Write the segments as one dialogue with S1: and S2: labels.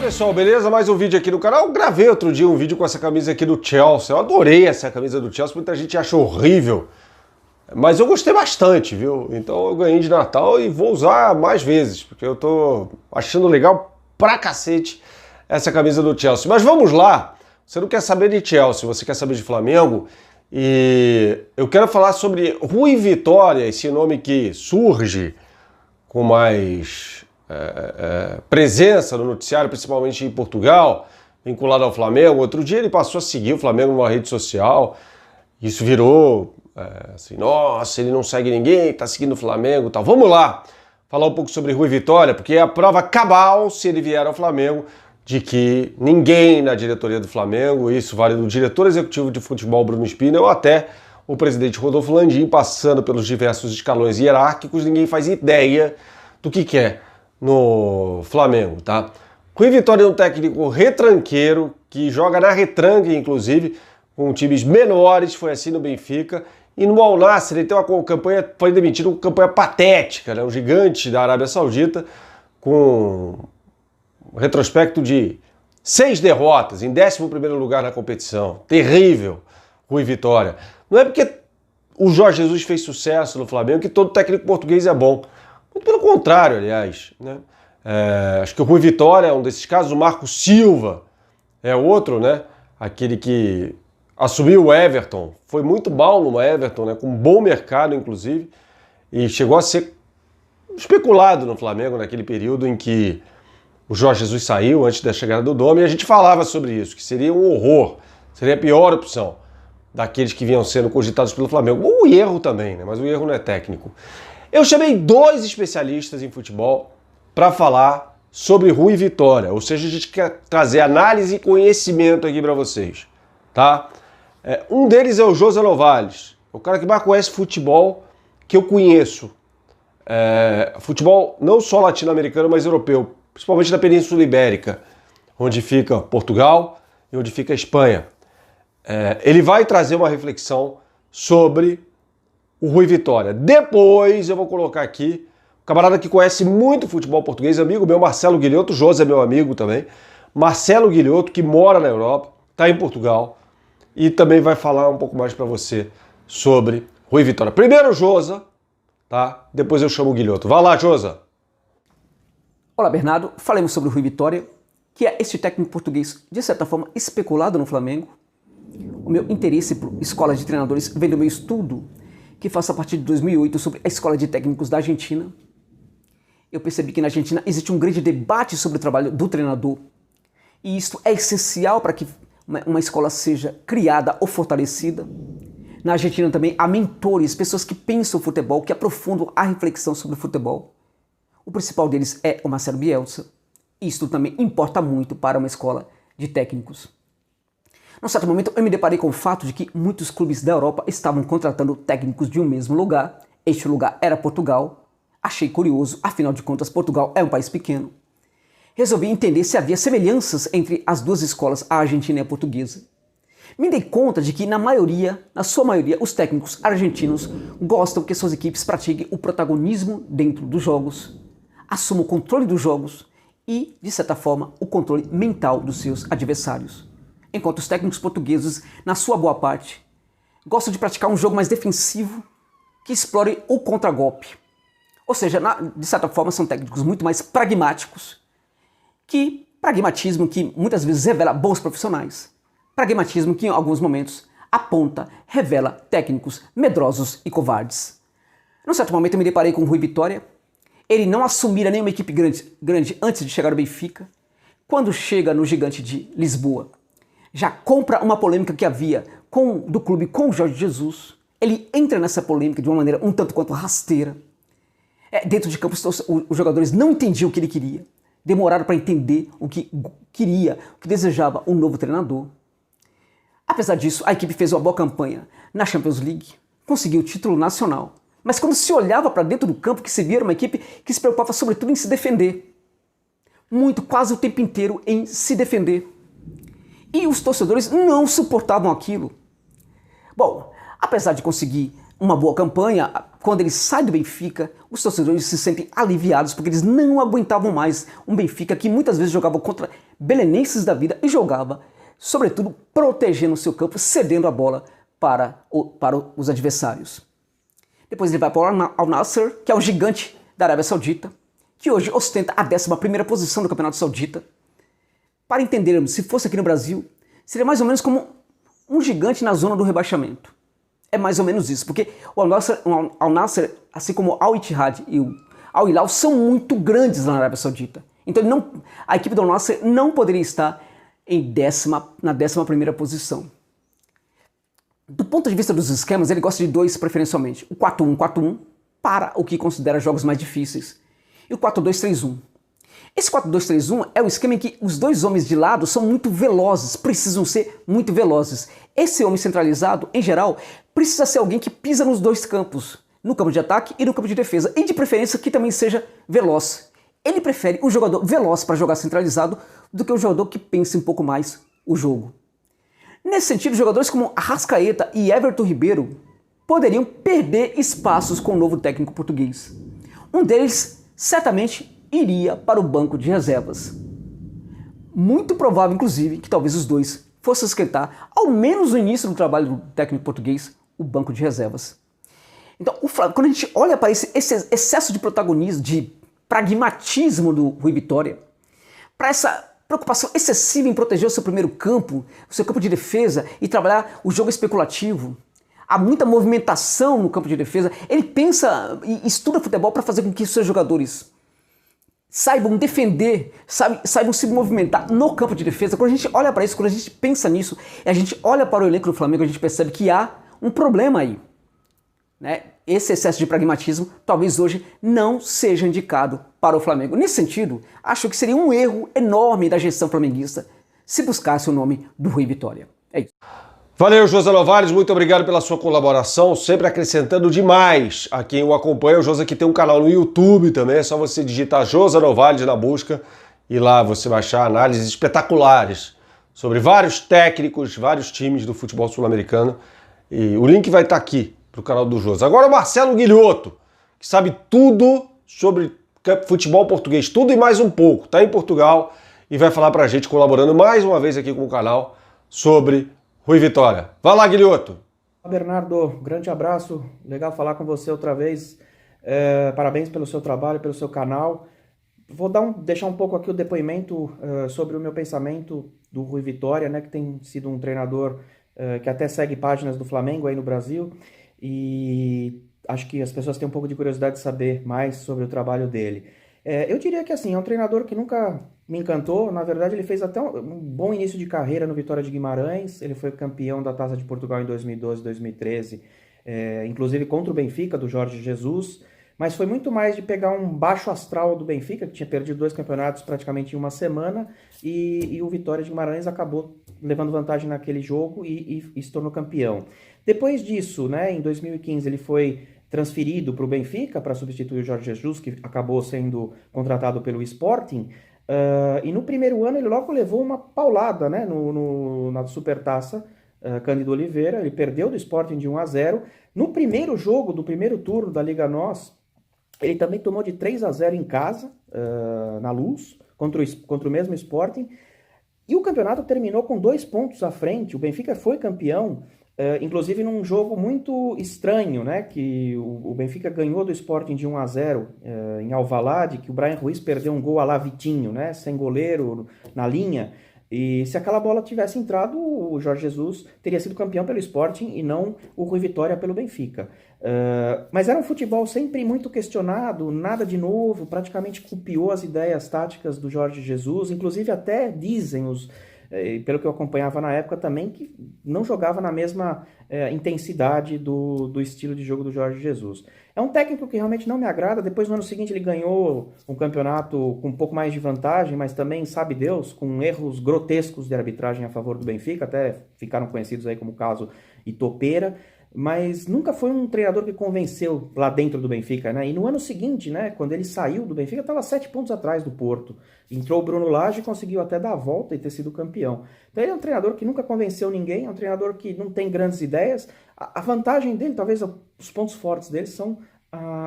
S1: Pessoal, beleza? Mais um vídeo aqui no canal. Eu gravei outro dia um vídeo com essa camisa aqui do Chelsea. Eu adorei essa camisa do Chelsea, muita gente acha horrível. Mas eu gostei bastante, viu? Então eu ganhei de Natal e vou usar mais vezes, porque eu tô achando legal pra cacete essa camisa do Chelsea. Mas vamos lá! Você não quer saber de Chelsea, você quer saber de Flamengo. E eu quero falar sobre Rui Vitória, esse nome que surge com mais presença no noticiário, principalmente em Portugal, vinculado ao Flamengo. Outro dia ele passou a seguir o Flamengo numa rede social. Isso virou assim, nossa, ele não segue ninguém, tá seguindo o Flamengo e tal. Vamos lá falar um pouco sobre Rui Vitória, porque é a prova cabal, se ele vier ao Flamengo, de que ninguém na diretoria do Flamengo, isso vale do diretor executivo de futebol Bruno Spina ou até o presidente Rodolfo Landim, passando pelos diversos escalões hierárquicos, ninguém faz ideia do que quer no Flamengo, tá? Rui Vitória é um técnico retranqueiro, que joga na retranca, inclusive, com times menores, foi assim no Benfica, e no Al Nassr ele tem uma campanha, foi demitido com campanha patética, né? Um gigante da Arábia Saudita, com um retrospecto de 6 derrotas, em 11º lugar na competição. Terrível, Rui Vitória. Não é porque o Jorge Jesus fez sucesso no Flamengo que todo técnico português é bom. Muito pelo contrário, aliás, né? Acho que o Rui Vitória é um desses casos, o Marco Silva é outro, né? Aquele que assumiu o Everton, foi muito mal no Everton, né? Com um bom mercado, inclusive, e chegou a ser especulado no Flamengo naquele período em que o Jorge Jesus saiu antes da chegada do Dome, e a gente falava sobre isso, que seria um horror, seria a pior opção daqueles que vinham sendo cogitados pelo Flamengo. O erro também, né? Mas o erro não é técnico. Eu chamei 2 especialistas em futebol para falar sobre Rui Vitória, ou seja, a gente quer trazer análise e conhecimento aqui para vocês, tá? Um deles é o José Novales, o cara que mais conhece futebol que eu conheço. Futebol não só latino-americano, mas europeu, principalmente da Península Ibérica, onde fica Portugal e onde fica a Espanha. Ele vai trazer uma reflexão sobre o Rui Vitória. Depois eu vou colocar aqui um camarada que conhece muito futebol português, amigo meu, Marcelo Guilhoto. José é meu amigo também. Marcelo Guilhoto, que mora na Europa, está em Portugal e também vai falar um pouco mais para você sobre Rui Vitória. Primeiro o Josa, tá? Depois eu chamo o Guilhoto. Vai lá, Josa.
S2: Olá, Bernardo. Falemos sobre o Rui Vitória, que é este técnico português, de certa forma, especulado no Flamengo. O meu interesse por escola de treinadores vem do meu estudo, que faço a partir de 2008 sobre a escola de técnicos da Argentina. Eu percebi que na Argentina existe um grande debate sobre o trabalho do treinador, e isto é essencial para que uma escola seja criada ou fortalecida. Na Argentina também há mentores, pessoas que pensam o futebol, que aprofundam a reflexão sobre o futebol. O principal deles é o Marcelo Bielsa. Isto também importa muito para uma escola de técnicos. Num certo momento eu me deparei com o fato de que muitos clubes da Europa estavam contratando técnicos de um mesmo lugar. Este lugar era Portugal. Achei curioso, afinal de contas Portugal é um país pequeno. Resolvi entender se havia semelhanças entre as duas escolas, a argentina e a portuguesa. Me dei conta de que na sua maioria, os técnicos argentinos gostam que suas equipes pratiquem o protagonismo dentro dos jogos, assumam o controle dos jogos e, de certa forma, o controle mental dos seus adversários. Enquanto os técnicos portugueses, na sua boa parte, gostam de praticar um jogo mais defensivo que explore o contragolpe. Ou seja, de certa forma, são técnicos muito mais pragmáticos, pragmatismo que muitas vezes revela bons profissionais, pragmatismo que em alguns momentos aponta, revela técnicos medrosos e covardes. Num certo momento eu me deparei com o Rui Vitória. Ele não assumira nenhuma equipe grande antes de chegar ao Benfica. Quando chega no Gigante de Lisboa, já compra uma polêmica que havia do clube com o Jorge Jesus. Ele entra nessa polêmica de uma maneira um tanto quanto rasteira. Dentro de campo, os jogadores não entendiam o que ele queria. Demoraram para entender o que queria, o que desejava um novo treinador. Apesar disso, a equipe fez uma boa campanha na Champions League, conseguiu o título nacional. Mas quando se olhava para dentro do campo, que se via uma equipe que se preocupava sobretudo em se defender. Quase o tempo inteiro em se defender. E os torcedores não suportavam aquilo. Bom, apesar de conseguir uma boa campanha, quando ele sai do Benfica, os torcedores se sentem aliviados porque eles não aguentavam mais um Benfica que muitas vezes jogava contra belenenses da vida e jogava, sobretudo, protegendo o seu campo, cedendo a bola para os adversários. Depois ele vai para o Al Nassr, que é um gigante da Arábia Saudita, que hoje ostenta a 11ª posição do Campeonato Saudita. Para entendermos, se fosse aqui no Brasil, seria mais ou menos como um gigante na zona do rebaixamento. É mais ou menos isso, porque o Al Nassr, assim como o Al Ittihad e o Al Hilal, são muito grandes na Arábia Saudita. Então a equipe do Al Nassr não poderia estar na 11ª posição. Do ponto de vista dos esquemas, ele gosta de dois preferencialmente. O 4-1-4-1 para o que considera jogos mais difíceis. E o 4-2-3-1. Esse 4-2-3-1 é o esquema em que os dois homens de lado são muito velozes, precisam ser muito velozes. Esse homem centralizado, em geral, precisa ser alguém que pisa nos dois campos, no campo de ataque e no campo de defesa, e de preferência que também seja veloz. Ele prefere um jogador veloz para jogar centralizado do que um jogador que pense um pouco mais o jogo. Nesse sentido, jogadores como Arrascaeta e Everton Ribeiro poderiam perder espaços com o novo técnico português. Um deles certamente iria para o banco de reservas. Muito provável, inclusive, que talvez os dois fossem esquentar, ao menos no início do trabalho do técnico português, o banco de reservas. Então, o Flamengo, quando a gente olha para esse excesso de protagonismo, de pragmatismo do Rui Vitória, para essa preocupação excessiva em proteger o seu primeiro campo, o seu campo de defesa e trabalhar o jogo especulativo, há muita movimentação no campo de defesa, ele pensa e estuda futebol para fazer com que os seus jogadores saibam defender, saibam se movimentar no campo de defesa. Quando a gente olha para isso, quando a gente pensa nisso, e a gente olha para o elenco do Flamengo, a gente percebe que há um problema aí, né? Esse excesso de pragmatismo talvez hoje não seja indicado para o Flamengo. Nesse sentido, acho que seria um erro enorme da gestão flamenguista se buscasse o nome do Rui Vitória. É isso.
S1: Valeu, José Novales, muito obrigado pela sua colaboração, sempre acrescentando demais a quem o acompanha. O José aqui tem um canal no YouTube também, é só você digitar José Novales na busca e lá você vai achar análises espetaculares sobre vários técnicos, vários times do futebol sul-americano. E o link vai estar aqui para o canal do José. Agora o Marcelo Guilhoto, que sabe tudo sobre futebol português, tudo e mais um pouco, está em Portugal e vai falar para a gente, colaborando mais uma vez aqui com o canal, sobre Rui Vitória. Vai lá, Guilhoto.
S3: Bernardo, grande abraço, legal falar com você outra vez. Parabéns pelo seu trabalho, pelo seu canal. Vou deixar um pouco aqui o depoimento sobre o meu pensamento do Rui Vitória, né, que tem sido um treinador que até segue páginas do Flamengo aí no Brasil, e acho que as pessoas têm um pouco de curiosidade de saber mais sobre o trabalho dele. Eu diria que assim, é um treinador que nunca me encantou. Na verdade, ele fez até um bom início de carreira no Vitória de Guimarães. Ele foi campeão da Taça de Portugal em 2012, 2013, inclusive contra o Benfica, do Jorge Jesus. Mas foi muito mais de pegar um baixo astral do Benfica, que tinha perdido 2 campeonatos praticamente em uma semana, e o Vitória de Guimarães acabou levando vantagem naquele jogo e se tornou campeão. Depois disso, né, em 2015, ele foi transferido para o Benfica para substituir o Jorge Jesus, que acabou sendo contratado pelo Sporting. E no primeiro ano ele logo levou uma paulada, né, na Supertaça Cândido Oliveira. Ele perdeu do Sporting de 1-0. No primeiro jogo do primeiro turno da Liga NOS, ele também tomou de 3-0 em casa, na Luz, contra o mesmo Sporting. E o campeonato terminou com 2 pontos à frente. O Benfica foi campeão, inclusive num jogo muito estranho, né? Que o Benfica ganhou do Sporting de 1-0 em Alvalade, que o Brian Ruiz perdeu um gol à la Vitinho, né? Sem goleiro, na linha. E se aquela bola tivesse entrado, o Jorge Jesus teria sido campeão pelo Sporting e não o Rui Vitória pelo Benfica. Mas era um futebol sempre muito questionado, nada de novo, praticamente copiou as ideias táticas do Jorge Jesus, inclusive até dizem, pelo que eu acompanhava na época também, que não jogava na mesma intensidade do estilo de jogo do Jorge Jesus. É um técnico que realmente não me agrada. Depois, no ano seguinte, ele ganhou um campeonato com um pouco mais de vantagem, mas também, sabe Deus, com erros grotescos de arbitragem a favor do Benfica, até ficaram conhecidos aí como o caso Itopeira, mas nunca foi um treinador que convenceu lá dentro do Benfica, né? E no ano seguinte, né, quando ele saiu do Benfica, estava 7 pontos atrás do Porto. Entrou o Bruno Lage e conseguiu até dar a volta e ter sido campeão. Então ele é um treinador que nunca convenceu ninguém, é um treinador que não tem grandes ideias. A vantagem dele, talvez os pontos fortes dele, são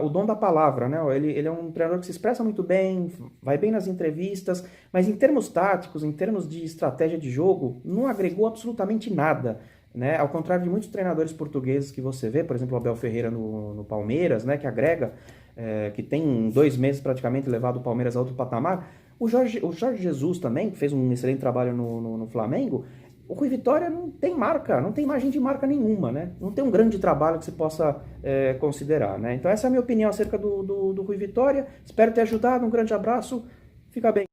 S3: o dom da palavra, né? Ele é um treinador que se expressa muito bem, vai bem nas entrevistas, mas em termos táticos, em termos de estratégia de jogo, não agregou absolutamente nada, né? Ao contrário de muitos treinadores portugueses que você vê, por exemplo, o Abel Ferreira no Palmeiras, né? Que agrega, que tem em 2 meses praticamente levado o Palmeiras a outro patamar. O Jorge Jesus também, que fez um excelente trabalho no Flamengo. O Rui Vitória não tem marca, não tem imagem de marca nenhuma, né? Não tem um grande trabalho que se possa considerar, né? Então essa é a minha opinião acerca do Rui Vitória. Espero ter ajudado, um grande abraço, fica bem.